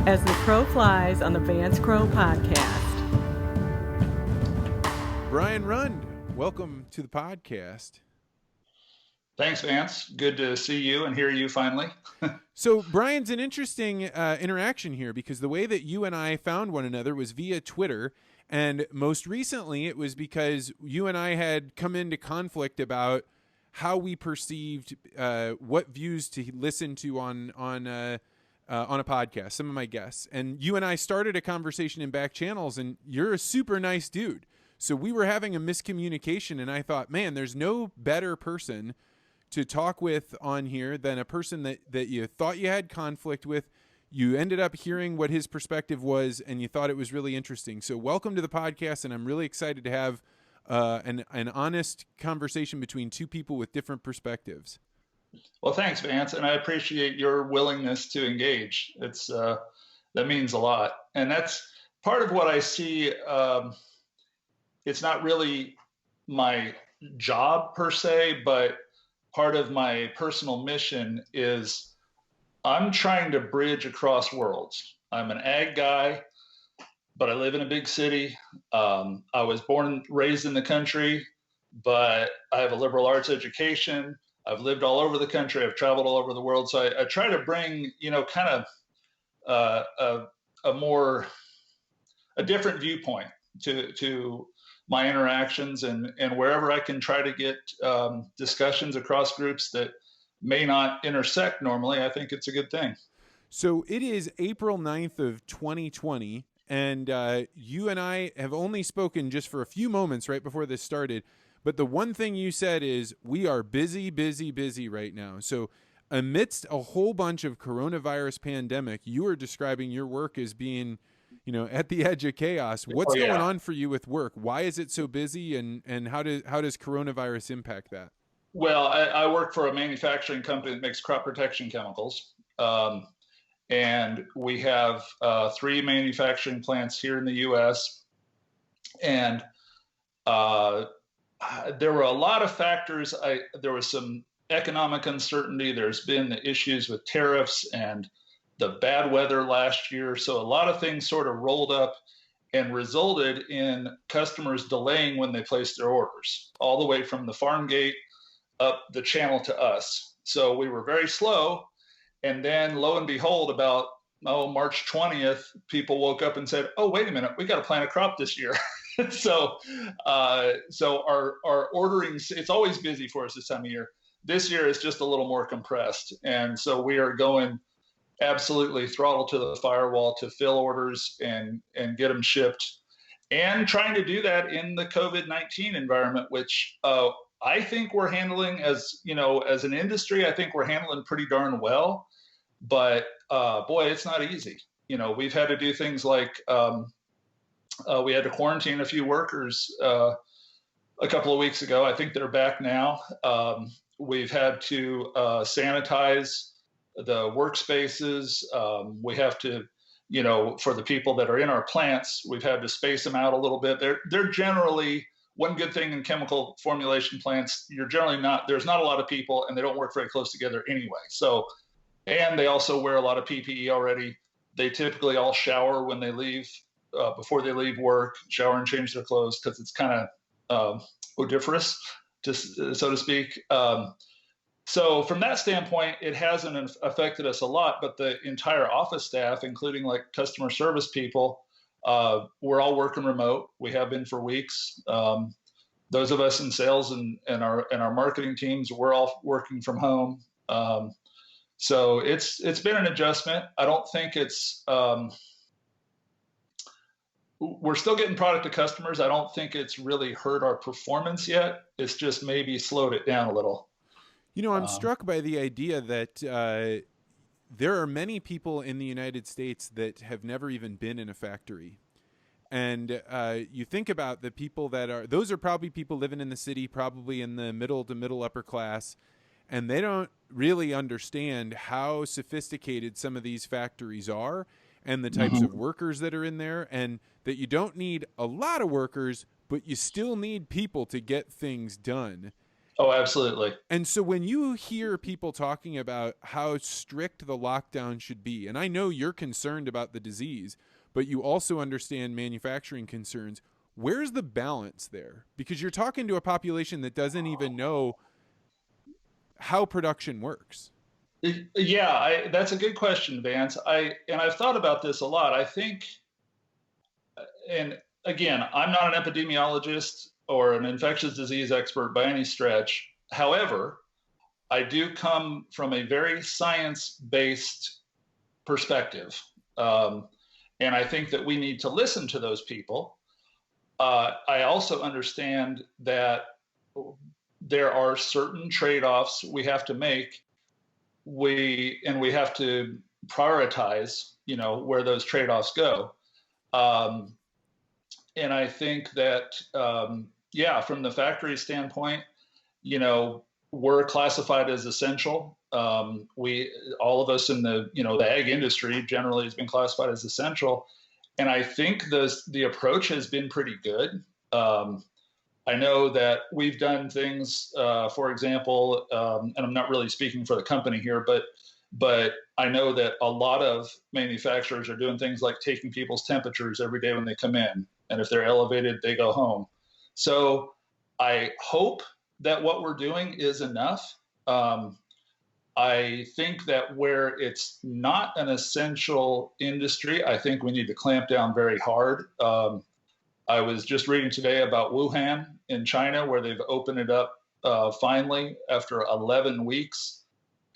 as the crow flies on the Vance Crow podcast. Brian Rund, welcome to the podcast. Thanks, Vance. Good to see you and hear you finally. So Brian's an interesting interaction here because the way that you and I found one another was via Twitter. And most recently, it was because you and I had come into conflict about how we perceived what views to listen to on a podcast, some of my guests. And you and I started a conversation in back channels, and you're a super nice dude. So we were having a miscommunication, and I thought, man, there's no better person to talk with on here than a person that you thought you had conflict with. You ended up hearing what his perspective was, and you thought it was really interesting. So welcome to the podcast, and I'm really excited to have an honest conversation between two people with different perspectives. Well, thanks, Vance, and I appreciate your willingness to engage. It's that means a lot, and that's part of what I see. It's not really my job per se, but part of my personal mission is I'm trying to bridge across worlds. I'm an ag guy, but I live in a big city. I was born and raised in the country, but I have a liberal arts education. I've lived all over the country. I've traveled all over the world. So I try to bring, kind of a different viewpoint to my interactions and wherever I can try to get discussions across groups that may not intersect normally. I think it's a good thing. So it is April 9th of 2020, and you and I have only spoken just for a few moments right before this started. But the one thing you said is we are busy, busy, busy right now. So amidst a whole bunch of coronavirus pandemic, you are describing your work as being, at the edge of chaos. What's going on for you with work? Why is it so busy, and how does coronavirus impact that? Well, I work for a manufacturing company that makes crop protection chemicals. And we have 3 manufacturing plants here in the U.S. And there were a lot of factors. There was some economic uncertainty. There's been the issues with tariffs and the bad weather last year. So a lot of things sort of rolled up and resulted in customers delaying when they placed their orders, all the way from the farm gate up the channel to us. So we were very slow. And then lo and behold, about March 20th, people woke up and said, oh, wait a minute, we got to plant a crop this year. So our ordering, it's always busy for us this time of year. This year is just a little more compressed. And so we are going absolutely throttle to the firewall to fill orders and get them shipped, and trying to do that in the COVID-19 environment, which I think we're handling as an industry. I think we're handling pretty darn well, but boy, it's not easy. We've had to do things like we had to quarantine a few workers a couple of weeks ago. I think they're back now. We've had to sanitize the workspaces. We have to, for the people that are in our plants, we've had to space them out a little bit. They're generally, one good thing in chemical formulation plants, there's not a lot of people, and they don't work very close together anyway. So, and they also wear a lot of PPE already. They typically all shower when they leave, before they leave work, shower and change their clothes, because it's kind of odoriferous, so to speak. So from that standpoint, it hasn't affected us a lot, but the entire office staff, including like customer service people, we're all working remote. We have been for weeks. Those of us in sales and our marketing teams, we're all working from home. So it's been an adjustment. I don't think we're still getting product to customers. I don't think it's really hurt our performance yet. It's just maybe slowed it down a little. I'm struck by the idea that there are many people in the United States that have never even been in a factory. And you think about the people those are probably people living in the city, probably in the middle to middle upper class, and they don't really understand how sophisticated some of these factories are and the types of workers that are in there, and that you don't need a lot of workers, but you still need people to get things done. Oh, absolutely. And so when you hear people talking about how strict the lockdown should be, and I know you're concerned about the disease, but you also understand manufacturing concerns, where's the balance there? Because you're talking to a population that doesn't even know how production works. Yeah, that's a good question, Vance. I've thought about this a lot. I think, and again, I'm not an epidemiologist or an infectious disease expert by any stretch. However, I do come from a very science-based perspective, and I think that we need to listen to those people. I also understand that there are certain trade-offs we have to make. We have to prioritize, where those trade-offs go. Um, and I think that, yeah, from the factory standpoint, we're classified as essential. We, all of us in the ag industry generally has been classified as essential. And I think the approach has been pretty good. I know that we've done things, for example, and I'm not really speaking for the company here, but I know that a lot of manufacturers are doing things like taking people's temperatures every day when they come in, and if they're elevated, they go home. So I hope that what we're doing is enough. I think that where it's not an essential industry, I think we need to clamp down very hard. I was just reading today about Wuhan in China, where they've opened it up finally after 11 weeks.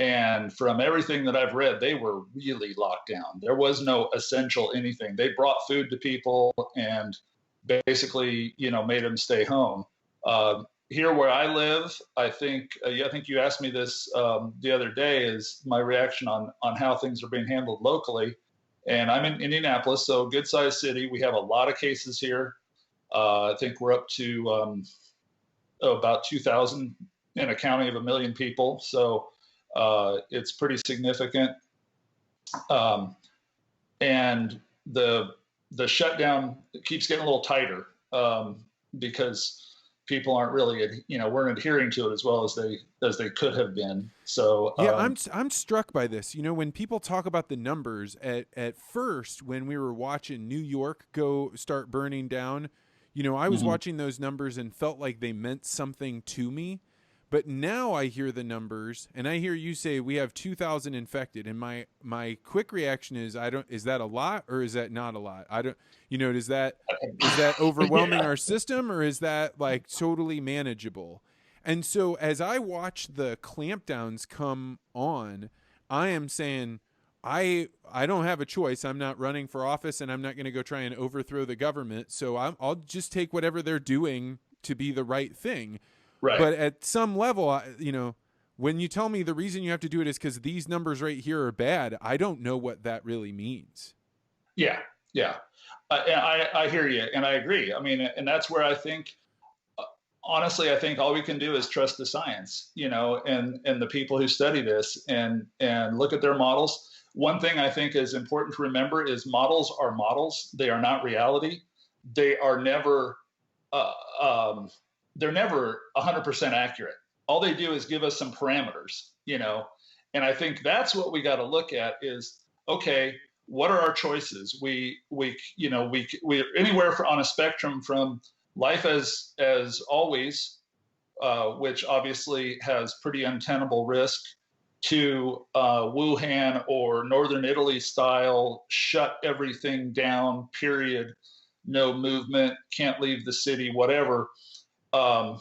And from everything that I've read, they were really locked down. There was no essential anything. They brought food to people and basically, made them stay home. Here where I live, I think you asked me this the other day, is my reaction on how things are being handled locally. And I'm in Indianapolis, so a good-sized city. We have a lot of cases here. I think we're up to about 2,000 in a county of 1 million people. So it's pretty significant. And the shutdown keeps getting a little tighter because people aren't really, weren't adhering to it as well as they could have been. So yeah, I'm struck by this. When people talk about the numbers, at first when we were watching New York go start burning down, I was watching those numbers and felt like they meant something to me. But now I hear the numbers and I hear you say we have 2,000 infected, and my quick reaction is is that a lot or is that not a lot? I don't, is that overwhelming our system, or is that like totally manageable? And so as I watch the clampdowns come on, I am saying I don't have a choice. I'm not running for office, and I'm not going to go try and overthrow the government. So I'll just take whatever they're doing to be the right thing. right. But at some level, when you tell me the reason you have to do it is because these numbers right here are bad, I don't know what that really means. Yeah, yeah. I hear you, and I agree. I mean, and that's where I think, honestly, I think all we can do is trust the science, and the people who study this and look at their models. One thing I think is important to remember is models are models. They are not reality. They are never they're never 100% accurate. All they do is give us some parameters, and I think that's what we got to look at is, okay, what are our choices? We're anywhere on a spectrum from life as always, which obviously has pretty untenable risk, to Wuhan or Northern Italy style, shut everything down, period, no movement, can't leave the city, whatever. And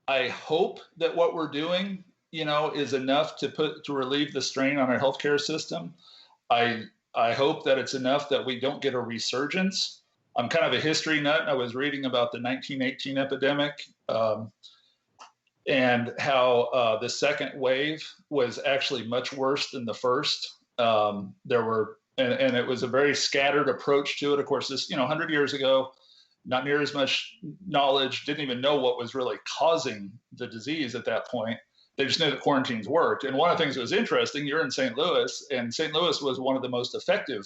I hope that what we're doing, is enough to relieve the strain on our healthcare system. I hope that it's enough that we don't get a resurgence. I'm kind of a history nut. I was reading about the 1918 epidemic and how the second wave was actually much worse than the first. There were, and it was a very scattered approach to it. Of course, this, 100 years ago, not near as much knowledge, didn't even know what was really causing the disease at that point. They just knew that quarantines worked. And one of the things that was interesting, you're in St. Louis, and St. Louis was one of the most effective,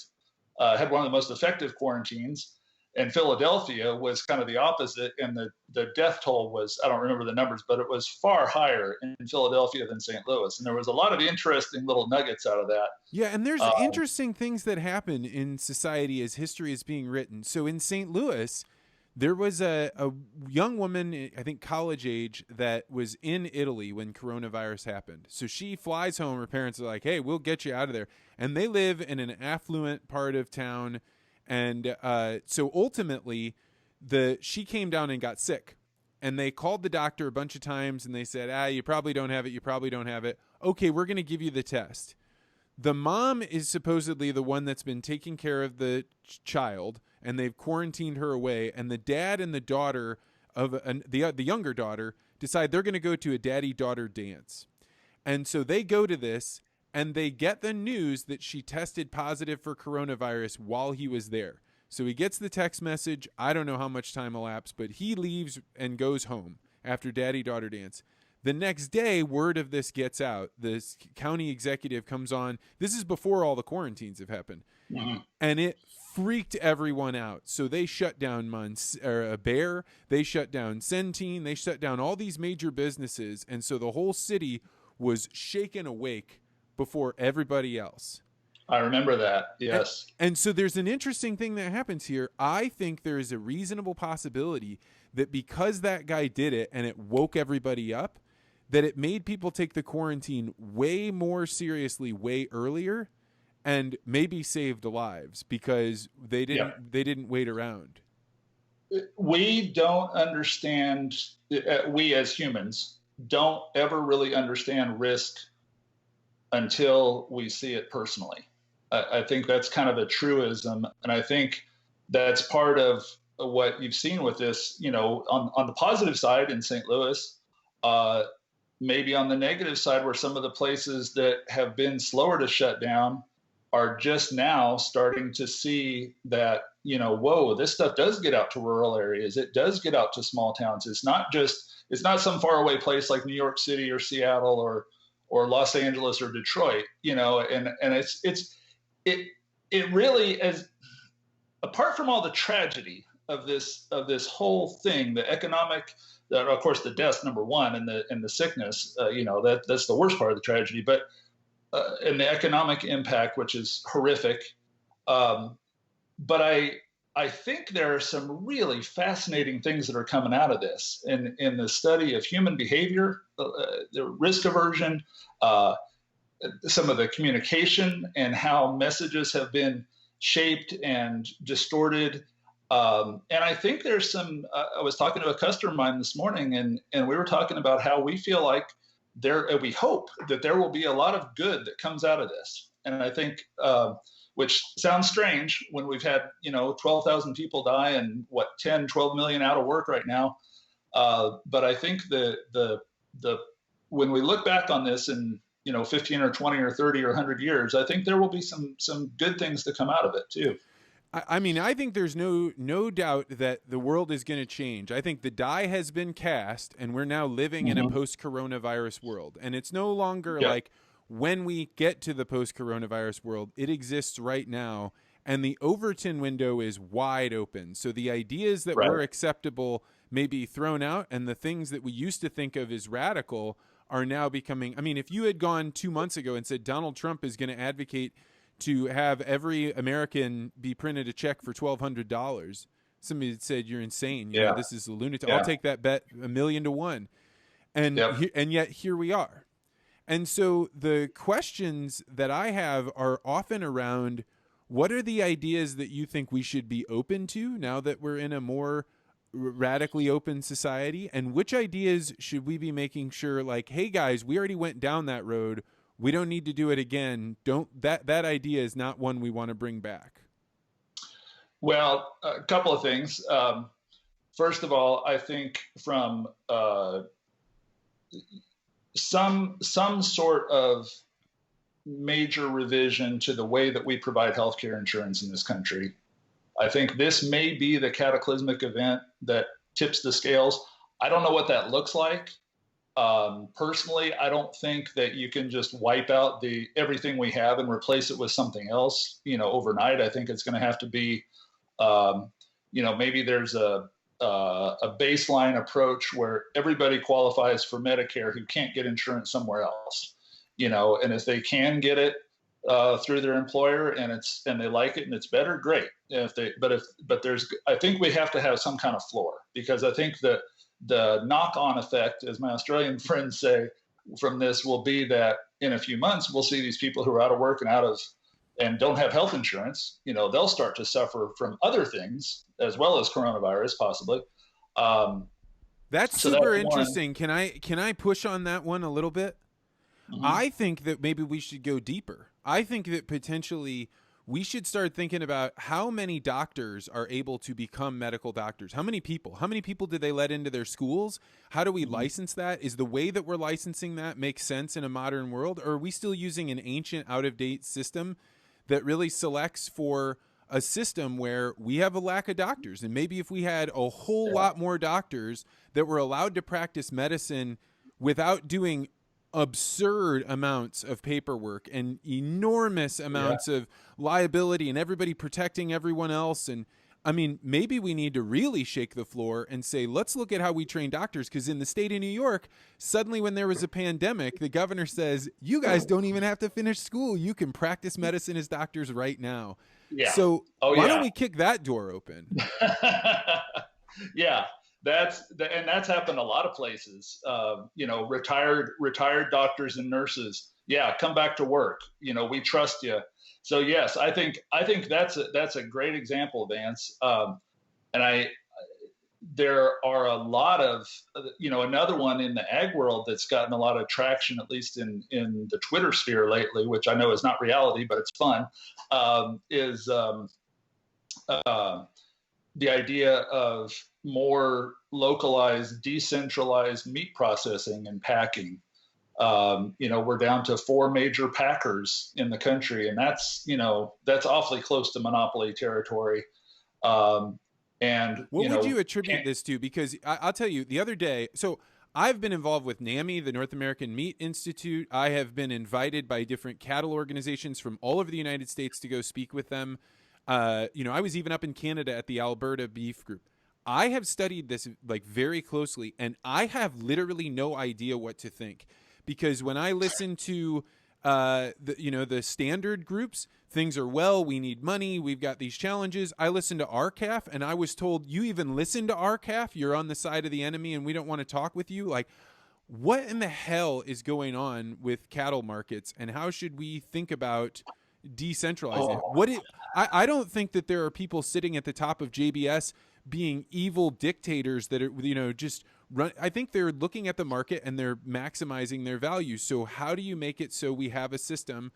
had one of the most effective quarantines. And Philadelphia was kind of the opposite, and the death toll was, I don't remember the numbers, but it was far higher in Philadelphia than St. Louis. And there was a lot of interesting little nuggets out of that. Yeah, and there's interesting things that happen in society as history is being written. So in St. Louis, there was a young woman, I think college age, that was in Italy when coronavirus happened. So she flies home. Her parents are like, hey, we'll get you out of there. And they live in an affluent part of town. And so ultimately, she came down and got sick. And they called the doctor a bunch of times and they said, you probably don't have it. You probably don't have it. Okay, we're going to give you the test. The mom is supposedly the one that's been taking care of the child, and they've quarantined her away. And the dad and the daughter of the younger daughter decide they're going to go to a daddy-daughter dance. And so they go to this, and they get the news that she tested positive for coronavirus while he was there. So he gets the text message. I don't know how much time elapsed, but he leaves and goes home after daddy-daughter dance. The next day, word of this gets out. This county executive comes on. This is before all the quarantines have happened. Mm-hmm. And it freaked everyone out. So they shut down Bear. They shut down Centene. They shut down all these major businesses. And so the whole city was shaken awake before everybody else. I remember that, yes. And so there's an interesting thing that happens here. I think there is a reasonable possibility that because that guy did it and it woke everybody up, that it made people take the quarantine way more seriously way earlier and maybe saved lives because they didn't wait around. We don't understand, we as humans don't ever really understand risk until we see it personally. I think that's kind of a truism. And I think that's part of what you've seen with this, on the positive side in St. Louis, maybe on the negative side where some of the places that have been slower to shut down are just now starting to see that, whoa, this stuff does get out to rural areas. It does get out to small towns. It's not some faraway place like New York City or Seattle or Los Angeles or Detroit, and it really is, apart from all the tragedy of this whole thing, the economic, of course, the deaths, number one, and the sickness, that's the worst part of the tragedy, but and the economic impact, which is horrific. But I think there are some really fascinating things that are coming out of this in the study of human behavior, the risk aversion, some of the communication and how messages have been shaped and distorted. And I think there's some, I was talking to a customer of mine this morning and we were talking about how we feel like we hope that there will be a lot of good that comes out of this. And I think, which sounds strange when we've had, 12,000 people die and 10, 12 million out of work right now. But I think when we look back on this in, 15 or 20 or 30 or 100 years, I think there will be some good things to come out of it too. I mean, I think there's no doubt that the world is going to change. I think the die has been cast and we're now living in a post-coronavirus world. And it's no longer like when we get to the post-coronavirus world, it exists right now. And the Overton window is wide open. So the ideas that were acceptable may be thrown out, and the things that we used to think of as radical are now becoming, I mean, if you had gone 2 months ago and said Donald Trump is going to advocate to have every American be printed a check for $1,200, somebody had said, you're insane. You know, this is a lunatic. I'll take that bet 1,000,000 to 1. And yet here we are. And so the questions that I have are often around, what are the ideas that you think we should be open to now that we're in a more radically open society? And which ideas should we be making sure, like, hey guys, we already went down that road, we don't need to do it again. That idea is not one we want to bring back. Well, a couple of things. First of all, I think from some sort of major revision to the way that we provide healthcare insurance in this country. I think this may be the cataclysmic event that tips the scales. I don't know what that looks like. Personally, I don't think that you can just wipe out everything we have and replace it with something else, overnight. I think it's going to have to be maybe there's a baseline approach where everybody qualifies for Medicare who can't get insurance somewhere else, and if they can get it through their employer and they like it and it's better, great. I think we have to have some kind of floor, because I think that the knock-on effect, as my Australian friends say, from this will be that in a few months we'll see these people who are out of work and don't have health insurance. They'll start to suffer from other things as well as coronavirus, possibly. That's super interesting. Can I push on that one a little bit? Mm-hmm. I think that maybe we should go deeper. I think that potentially we should start thinking about how many doctors are able to become medical doctors. How many people did they let into their schools? How do we license that? Is the way that we're licensing that make sense in a modern world? Or are we still using an ancient, out-of-date system that really selects for a system where we have a lack of doctors? And maybe if we had a whole lot more doctors that were allowed to practice medicine without doing absurd amounts of paperwork and enormous amounts of liability and everybody protecting everyone else. And I mean, maybe we need to really shake the floor and say, let's look at how we train doctors. Because in the state of New York, suddenly when there was a pandemic, the governor says, you guys don't even have to finish school. You can practice medicine as doctors right now. Yeah. So why don't we kick that door open? Yeah. That's happened a lot of places. Retired doctors and nurses. Yeah, come back to work. We trust you. So yes, I think that's a great example, Vance. There are a lot of another one in the ag world that's gotten a lot of traction, at least in the Twitter sphere lately, which I know is not reality, but it's fun. Is the idea of more localized, decentralized meat processing and packing. We're down to 4 major packers in the country, and that's awfully close to monopoly territory. What would you attribute this to? Because I'll tell you, the other day, so I've been involved with NAMI, the North American Meat Institute. I have been invited by different cattle organizations from all over the United States to go speak with them. I was even up in Canada at the Alberta Beef Group. I have studied this very closely, and I have literally no idea what to think, because when I listen to the standard groups, things are we need money, we've got these challenges. I listened to RCAF, and I was told, you even listen to RCAF, you're on the side of the enemy, and we don't want to talk with you. Like, what in the hell is going on with cattle markets, and how should we think about decentralizing it? I don't think that there are people sitting at the top of JBS being evil dictators that are, just run. I think they're looking at the market and they're maximizing their value. So how do you make it so we have a system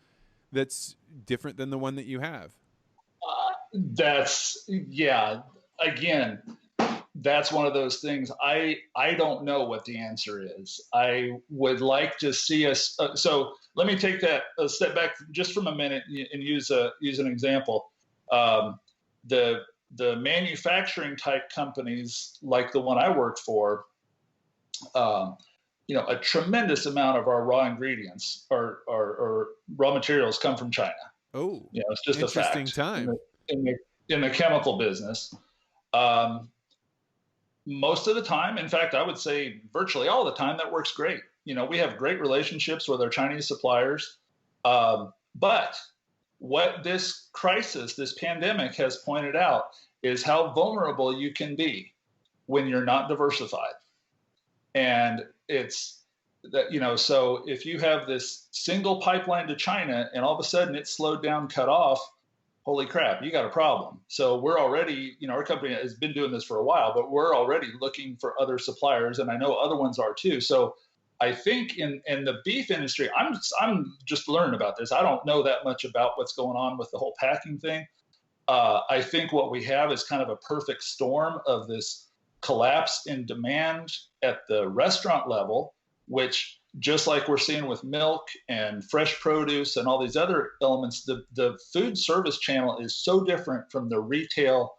that's different than the one that you have? Again, that's one of those things. I don't know what the answer is. I would like to see us. So let me take that a step back just from a minute and use an example. The manufacturing type companies like the one I work for, a tremendous amount of our raw ingredients or raw materials come from China. Oh, it's just a fact. Interesting time in the chemical business. Most of the time, in fact, I would say virtually all the time, that works great. We have great relationships with our Chinese suppliers. But what this crisis, this pandemic has pointed out is how vulnerable you can be when you're not diversified. And it's that, so if you have this single pipeline to China and all of a sudden it's slowed down, cut off, holy crap, you got a problem. So we're already, our company has been doing this for a while, but we're already looking for other suppliers, and I know other ones are too. So I think in the beef industry, I'm just learning about this. I don't know that much about what's going on with the whole packing thing. I think what we have is kind of a perfect storm of this collapse in demand at the restaurant level, which, just like we're seeing with milk and fresh produce and all these other elements, the food service channel is so different from the retail,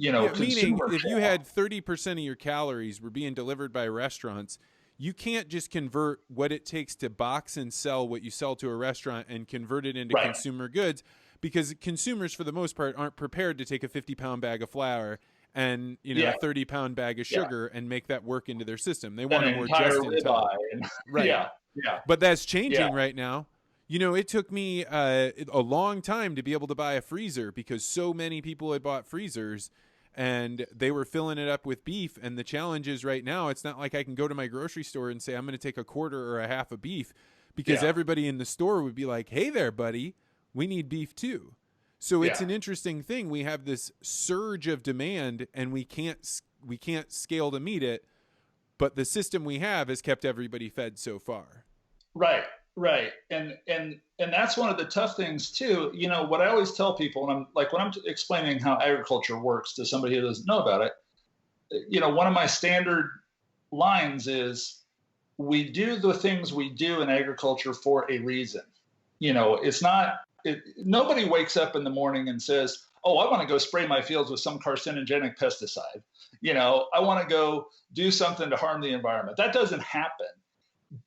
consumer meaning if channel. You had 30% of your calories were being delivered by restaurants, you can't just convert what it takes to box and sell what you sell to a restaurant and convert it into consumer goods, because consumers, for the most part, aren't prepared to take a 50-pound bag of flour and a Yeah. 30-pound bag of Yeah. sugar and make that work into their system. They And want an a more entire just in time. ribeye. And, Right. Yeah. Yeah. But that's changing Yeah. right now. It took me a long time to be able to buy a freezer because so many people had bought freezers and they were filling it up with beef. And the challenge is right now, it's not like I can go to my grocery store and say, I'm going to take a quarter or a half of beef, because Yeah. everybody in the store would be like, hey there, buddy, we need beef too. So it's Yeah. an interesting thing. We have this surge of demand and we can't scale to meet it, but the system we have has kept everybody fed so far. Right. Right. And that's one of the tough things too. What I always tell people, and I'm like, when I'm explaining how agriculture works to somebody who doesn't know about it, one of my standard lines is, we do the things we do in agriculture for a reason. It's not, nobody wakes up in the morning and says, oh, I want to go spray my fields with some carcinogenic pesticide. I want to go do something to harm the environment. That doesn't happen.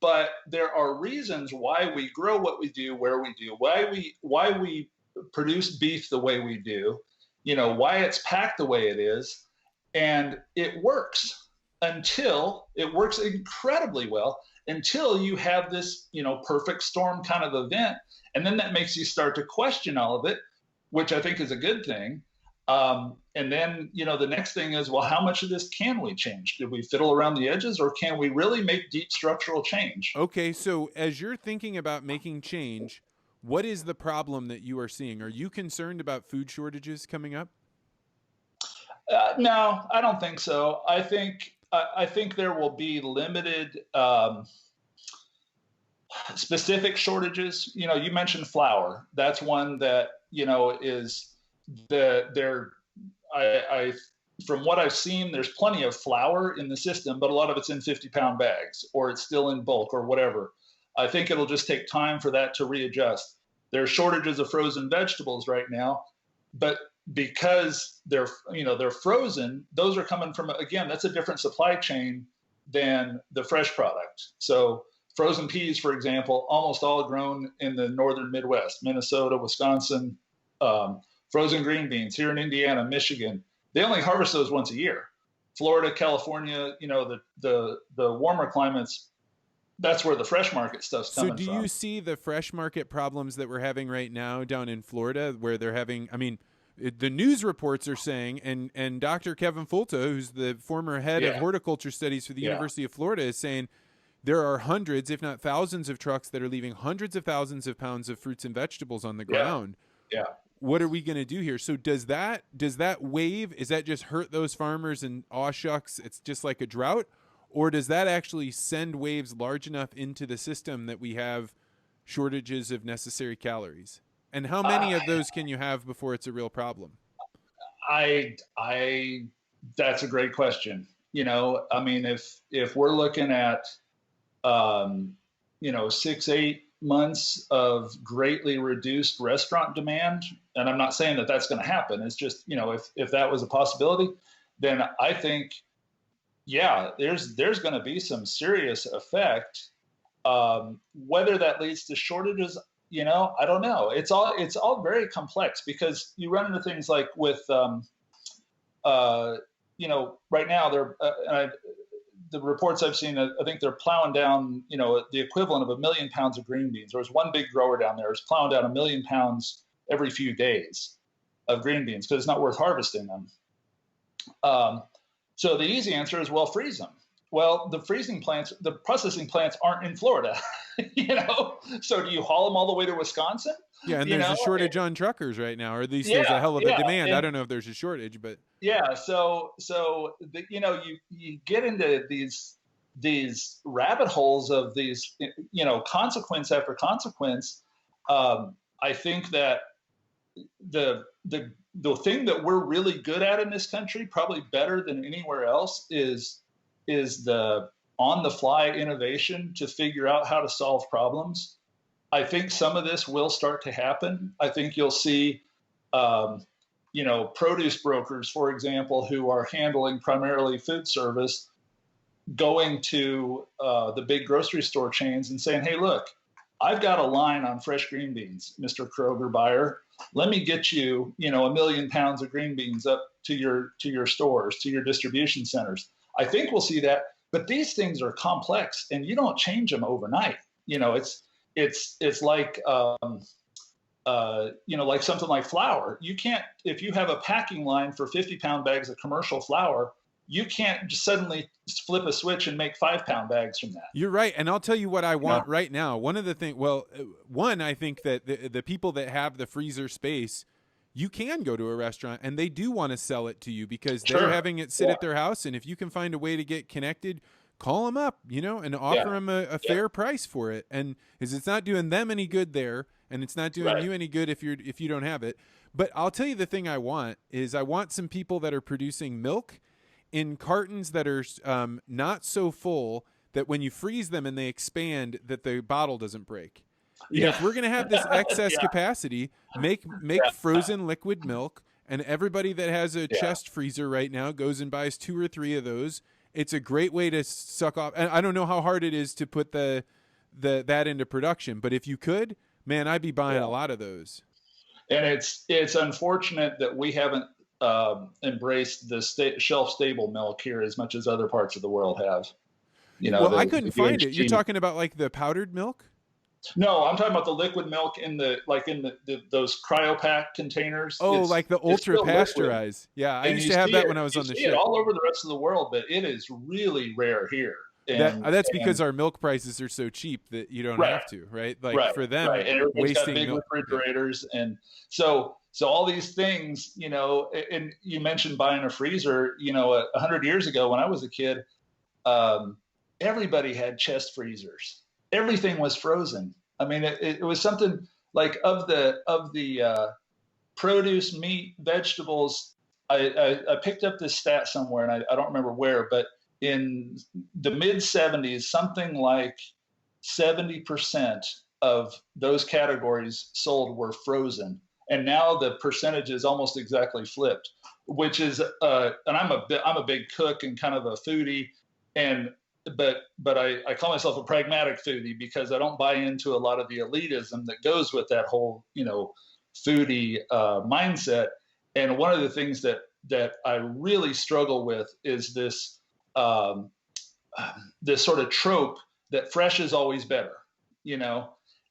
But there are reasons why we grow what we do, where we do, why we produce beef the way we do, why it's packed the way it is. And it works incredibly well until you have this, perfect storm kind of event. And then that makes you start to question all of it, which I think is a good thing. And then, the next thing is, well, how much of this can we change? Did we fiddle around the edges, or can we really make deep structural change? Okay, so as you're thinking about making change, what is the problem that you are seeing? Are you concerned about food shortages coming up? No, I don't think so. I think there will be limited specific shortages. You mentioned flour. That's one that is I from what I've seen, there's plenty of flour in the system, but a lot of it's in 50-pound bags, or it's still in bulk, or whatever. I think it'll just take time for that to readjust. There are shortages of frozen vegetables right now, but because they're frozen, those are coming from, again, that's a different supply chain than the fresh product. So frozen peas, for example, almost all grown in the northern Midwest, Minnesota, Wisconsin. Frozen green beans here in Indiana, Michigan, they only harvest those once a year. Florida, California, the warmer climates, that's where the fresh market stuff's coming from. So do you see the fresh market problems that we're having right now down in Florida, where they're having, the news reports are saying, and Dr. Kevin Fulta, who's the former head of horticulture studies for the University of Florida, is saying there are hundreds, if not thousands, of trucks that are leaving hundreds of thousands of pounds of fruits and vegetables on the ground. Yeah. What are we going to do here? So does that wave, is that just hurt those farmers and aw shucks, it's just like a drought? Or does that actually send waves large enough into the system that we have shortages of necessary calories? And how many of those can you have before it's a real problem? That's a great question. If we're looking at, 6-8 months of greatly reduced restaurant demand, and I'm not saying that that's going to happen. It's just, if that was a possibility, then I think, there's going to be some serious effect. Whether that leads to shortages, I don't know. It's all very complex, because you run into things like with, right now the reports I've seen, I think they're plowing down, the equivalent of 1 million pounds of green beans. There was one big grower down there who's plowing down 1 million pounds every few days of green beans because it's not worth harvesting them. So the easy answer is, well, freeze them. Well, the processing plants aren't in Florida, So do you haul them all the way to Wisconsin? Yeah, and there's a shortage on truckers right now, or at least there's a hell of a demand. I don't know if there's a shortage, but so you get into these rabbit holes of these, consequence after consequence. I think that the thing that we're really good at in this country, probably better than anywhere else, is the on-the-fly innovation to figure out how to solve problems. I think some of this will start to happen. I think you'll see, produce brokers, for example, who are handling primarily food service, going to the big grocery store chains and saying, hey, look, I've got a line on fresh green beans, Mr. Kroger buyer. Let me get you, 1,000,000 pounds of green beans up to your stores, to your distribution centers. I think we'll see that. But these things are complex, and you don't change them overnight. It's like like something like flour. You can't, if you have a packing line for 50-pound bags of commercial flour, you can't just suddenly flip a switch and make 5-pound bags from that. You're right. And I'll tell you what I want right now. One of the things, one, I think that the people that have the freezer space, you can go to a restaurant and they do want to sell it to you because they're having it sit at their house. And if you can find a way to get connected, call them up, and offer them a fair price for it. And it's not doing them any good there, and it's not doing you any good if you don't have it. But I'll tell you the thing I want some people that are producing milk in cartons that are not so full that when you freeze them and they expand, that the bottle doesn't break. If we're going to have this excess capacity, make frozen liquid milk, and everybody that has a chest freezer right now goes and buys 2 or 3 of those. It's a great way to suck off. And I don't know how hard it is to put that into production, but if you could, man, I'd be buying a lot of those. And it's unfortunate that we haven't embraced the shelf stable milk here as much as other parts of the world have. I couldn't find it. You're talking about like the powdered milk? No, I'm talking about the liquid milk in those cryopack containers. Oh, like the ultra pasteurized. Yeah, I used to have that when I was on the ship. It all over the rest of the world, but it is really rare here. That's because our milk prices are so cheap that you don't have to, right? Like for them, and everybody's got big refrigerators, and so all these things, and you mentioned buying a freezer. 100 years ago when I was a kid, everybody had chest freezers. Everything was frozen. I mean, it was something like of the produce, meat, vegetables. I picked up this stat somewhere, and I don't remember where, but in the mid 70s, something like 70% of those categories sold were frozen, and now the percentage is almost exactly flipped. Which is, and I'm a big cook and kind of a foodie, but I call myself a pragmatic foodie because I don't buy into a lot of the elitism that goes with that whole, foodie mindset. And one of the things that I really struggle with is this sort of trope that fresh is always better,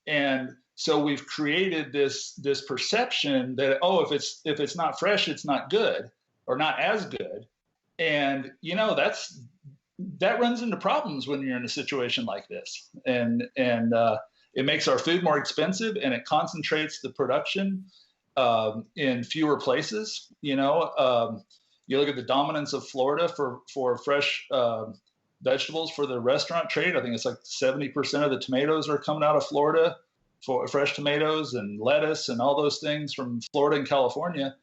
and so we've created this perception that, if it's not fresh, it's not good or not as good. And, that runs into problems when you're in a situation like this, and it makes our food more expensive, and it concentrates the production in fewer places. You look at the dominance of Florida for fresh vegetables for the restaurant trade. I think it's like 70% of the tomatoes are coming out of Florida, for fresh tomatoes and lettuce and all those things from Florida and California.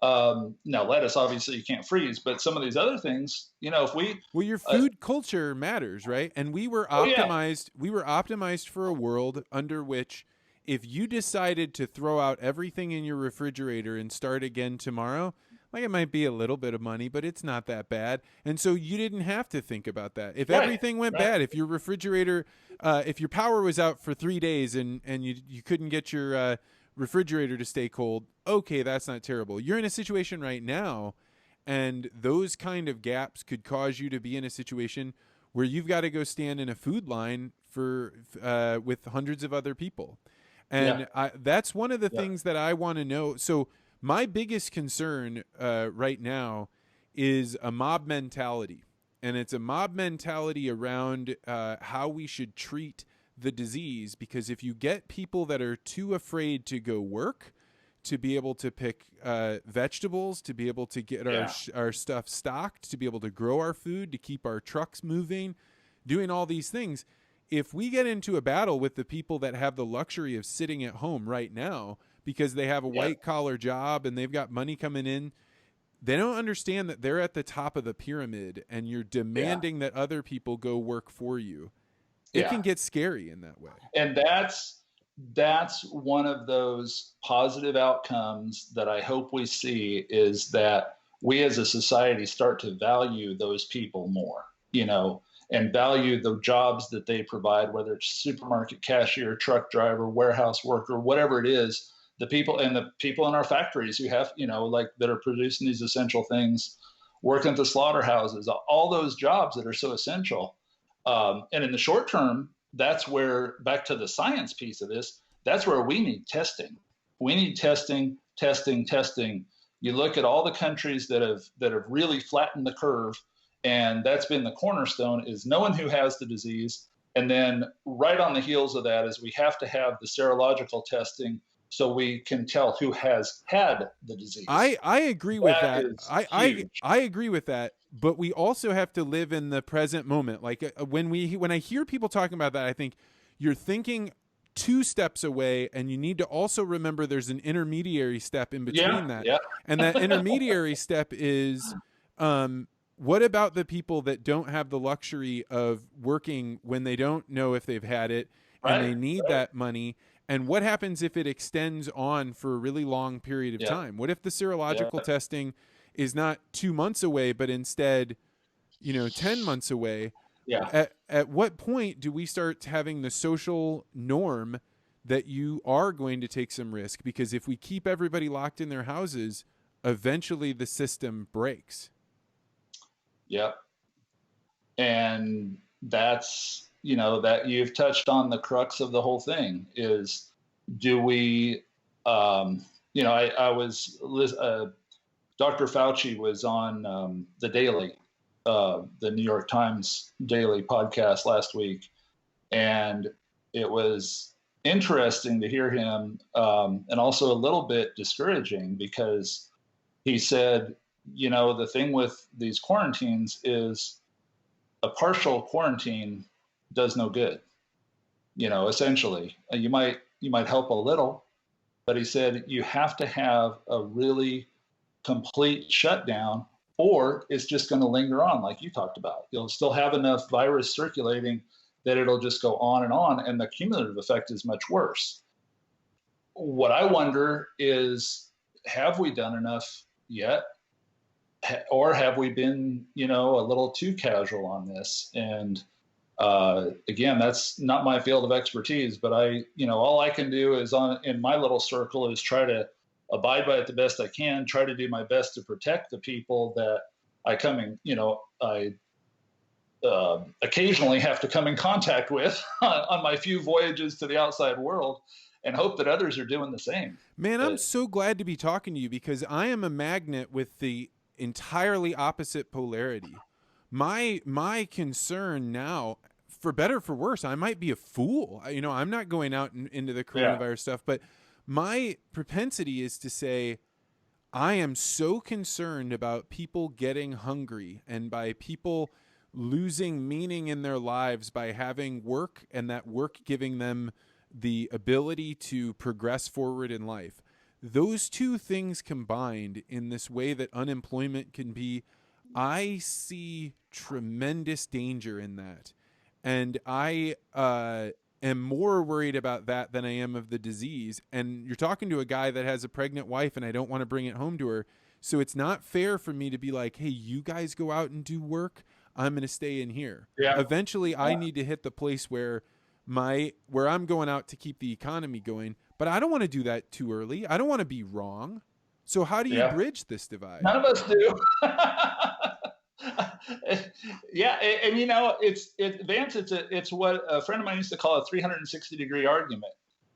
Now lettuce, obviously you can't freeze, but some of these other things, your food culture matters, right? And we were optimized. We were optimized for a world under which, if you decided to throw out everything in your refrigerator and start again tomorrow, like, it might be a little bit of money, but it's not that bad. And so you didn't have to think about that. If everything went bad, if your refrigerator, if your power was out for 3 days and you couldn't get your refrigerator to stay cold, okay, that's not terrible. You're in a situation right now, and those kind of gaps could cause you to be in a situation where you've got to go stand in a food line with hundreds of other people. And that's one of the things that I want to know. So my biggest concern right now is a mob mentality, and it's a mob mentality around how we should treat the disease, because if you get people that are too afraid to go work, to be able to pick vegetables, to be able to get our stuff stocked, to be able to grow our food, to keep our trucks moving, doing all these things, if we get into a battle with the people that have the luxury of sitting at home right now because they have a white collar job and they've got money coming in, they don't understand that they're at the top of the pyramid and you're demanding that other people go work for you. It can get scary in that way. And that's one of those positive outcomes that I hope we see, is that we as a society start to value those people more, and value the jobs that they provide, whether it's supermarket cashier, truck driver, warehouse worker, whatever it is. The people in our factories who have, like that are producing these essential things, working at the slaughterhouses, all those jobs that are so essential. And in the short term, that's where, back to the science piece of this, that's where we need testing. We need testing. You look at all the countries that have really flattened the curve, and that's been the cornerstone, is knowing who has the disease. And then right on the heels of that is we have to have the serological testing so we can tell who has had the disease. I agree with that. I agree with that, but we also have to live in the present moment. Like when I hear people talking about that, I think you're thinking 2 steps away, and you need to also remember there's an intermediary step in between that. Yeah. And that intermediary step is what about the people that don't have the luxury of working when they don't know if they've had it and they need that money? And what happens if it extends on for a really long period of time? What if the serological testing is not 2 months away, but instead, 10 months away? Yeah. At what point do we start having the social norm that you are going to take some risk? Because if we keep everybody locked in their houses, eventually the system breaks. Yep. And that's, that you've touched on the crux of the whole thing is, do we, I was, Dr. Fauci was on the Daily, the New York Times Daily podcast last week. And it was interesting to hear him, and also a little bit discouraging, because he said, the thing with these quarantines is a partial quarantine does no good. Essentially, you might help a little, but he said you have to have a really complete shutdown, or it's just going to linger on, like you talked about. You'll still have enough virus circulating that it'll just go on, and the cumulative effect is much worse. What I wonder is, have we done enough yet? Or have we been, a little too casual on this? And again, that's not my field of expertise, but all I can do is in my little circle is try to abide by it the best I can, try to do my best to protect the people that I occasionally have to come in contact with on my few voyages to the outside world, and hope that others are doing the same. Man, I'm so glad to be talking to you, because I am a magnet with the entirely opposite polarity. My concern now, for better or for worse, I might be a fool. I'm not going out into the coronavirus stuff, but my propensity is to say, I am so concerned about people getting hungry and by people losing meaning in their lives by having work, and that work giving them the ability to progress forward in life. Those 2 things combined in this way that unemployment can be, I see tremendous danger in that. And I am more worried about that than I am of the disease. And you're talking to a guy that has a pregnant wife, and I don't want to bring it home to her. So it's not fair for me to be like, hey, you guys go out and do work. I'm going to stay in here. Yeah. Eventually, I need to hit the place where I'm going out to keep the economy going. But I don't want to do that too early. I don't want to be wrong. So how do you bridge this divide? None of us do. Vance, it's what a friend of mine used to call a 360-degree argument,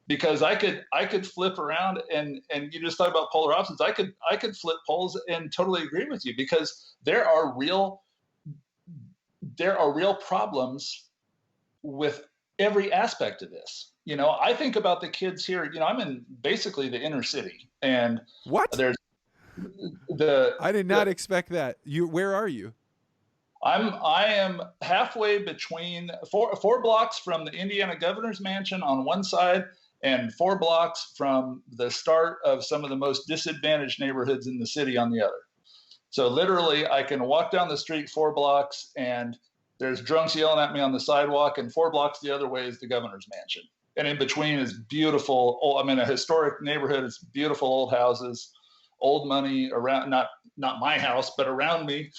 because I could flip around and you just talk about polar opposites. I could flip poles and totally agree with you, because there are real problems with every aspect of this. I think about the kids here. I'm in basically the inner city, and there's I did not expect that. Where are you? I am halfway between four blocks from the Indiana governor's mansion on one side, and 4 blocks from the start of some of the most disadvantaged neighborhoods in the city on the other. So literally, I can walk down the street 4 blocks, and there's drunks yelling at me on the sidewalk, and 4 blocks the other way is the governor's mansion. And in between is beautiful. I'm in a historic neighborhood. It's beautiful old houses, old money around, not my house, but around me,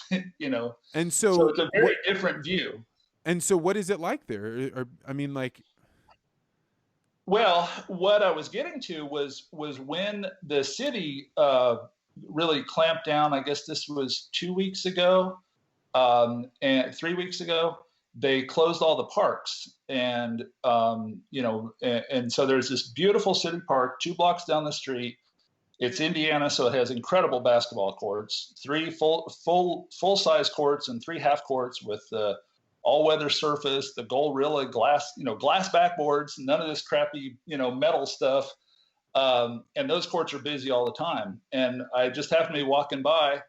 And so it's a very different view. And so what is it like there? Or I mean, like, Well, what I was getting to was when the city really clamped down. I guess this was 2 weeks ago, and 3 weeks ago. They closed all the parks, and and so there's this beautiful city park 2 blocks down the street. It's Indiana, so it has incredible basketball courts, three full size courts and three half courts with all weather surface, the Gorilla glass, glass backboards, none of this crappy, metal stuff. And those courts are busy all the time. And I just happened to be walking by,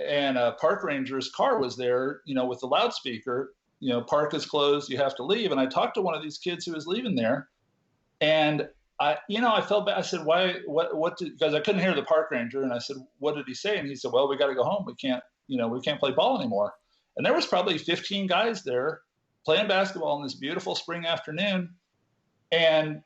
and a park ranger's car was there, with the loudspeaker, park is closed, you have to leave. And I talked to one of these kids who was leaving there, and I felt bad. I said, why, because I couldn't hear the park ranger. And I said, what did he say? And he said, well, we got to go home. We can't play ball anymore. And there was probably 15 guys there playing basketball in this beautiful spring afternoon. And,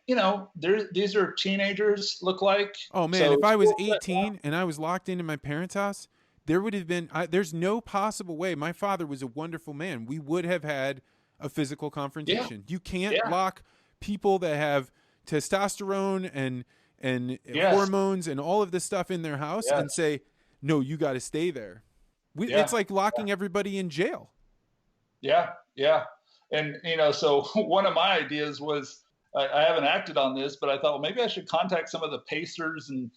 these are teenagers, look like. oh man, if I was 18 and I was locked into my parents' house, there would have been, there's no possible way. My father was a wonderful man. We would have had a physical confrontation. You can't lock people that have testosterone and hormones and all of this stuff in their house and say, no, you got to stay there. It's like locking everybody in jail. Yeah. And, so one of my ideas was, I haven't acted on this, but I thought, well, maybe I should contact some of the Pacers and,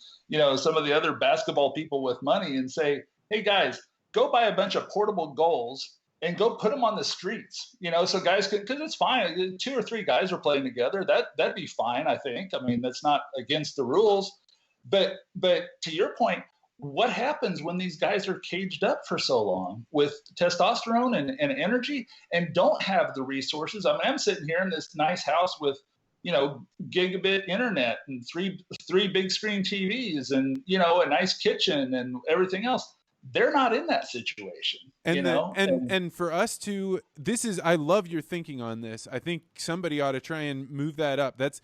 some of the other basketball people with money and say, hey guys, go buy a bunch of portable goals and go put them on the streets, so guys can, because it's fine. 2 or 3 guys are playing together. That'd be fine, I think. I mean, that's not against the rules. But to your point, what happens when these guys are caged up for so long with testosterone and energy and don't have the resources? I mean, I'm sitting here in this nice house with, gigabit internet and three big screen TVs and, a nice kitchen and everything else. They're not in that situation, and for us to, I love your thinking on this. I think somebody ought to try and move that up. That's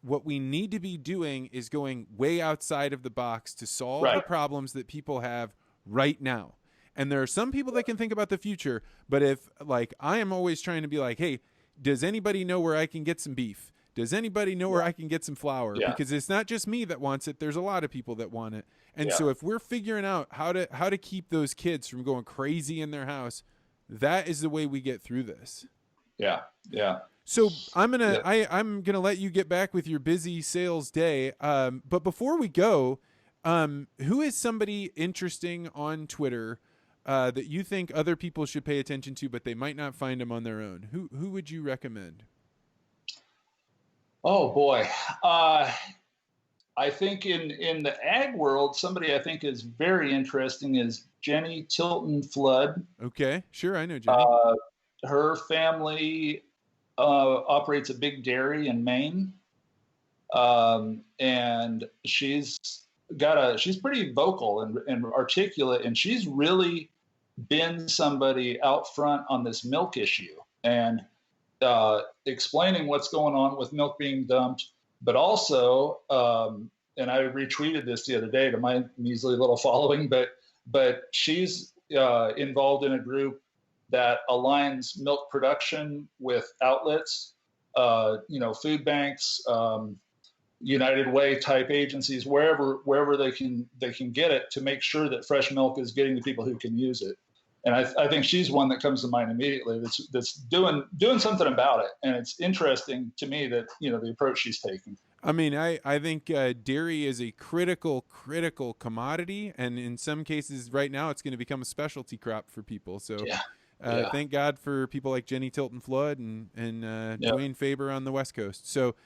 what we need to be doing is going way outside of the box to solve the problems that people have right now. And there are some people that can think about the future, but if I am always trying to be like, hey, does anybody know where I can get some beef? Does anybody know where I can get some flour? Because it's not just me that wants it. There's a lot of people that want it. And so if we're figuring out how to keep those kids from going crazy in their house, that is the way we get through this. Yeah. So I'm gonna let you get back with your busy sales day. But before we go, who is somebody interesting on Twitter that you think other people should pay attention to, but they might not find them on their own? Who would you recommend? Oh boy. I think in the ag world, somebody I think is very interesting is Jenny Tilton Flood. Okay, sure, I know Jenny. Her family operates a big dairy in Maine, and she's pretty vocal and articulate, and she's really been somebody out front on this milk issue and explaining what's going on with milk being dumped. But also, and I retweeted this the other day to my measly little following, but she's involved in a group that aligns milk production with outlets, food banks, United Way type agencies, wherever they can get it, to make sure that fresh milk is getting to people who can use it. And I think she's one that comes to mind immediately that's doing something about it. And it's interesting to me that, the approach she's taking. I mean, I think dairy is a critical commodity. And in some cases right now, it's going to become a specialty crop for people. So thank God for people like Jenny Tilton Flood and Dwayne Faber on the West Coast. So,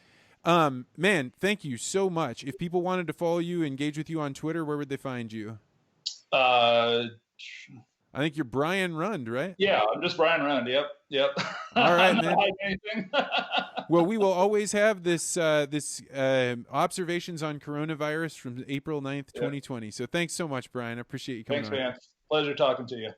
man, thank you so much. If people wanted to follow you, engage with you on Twitter, where would they find you? I think you're Brian Rund, right? Yeah, I'm just Brian Rund. Yep. All right, man. Well, we will always have this observations on coronavirus from April 9th, 2020. So thanks so much, Brian. I appreciate you coming on. Thanks, man. Pleasure talking to you.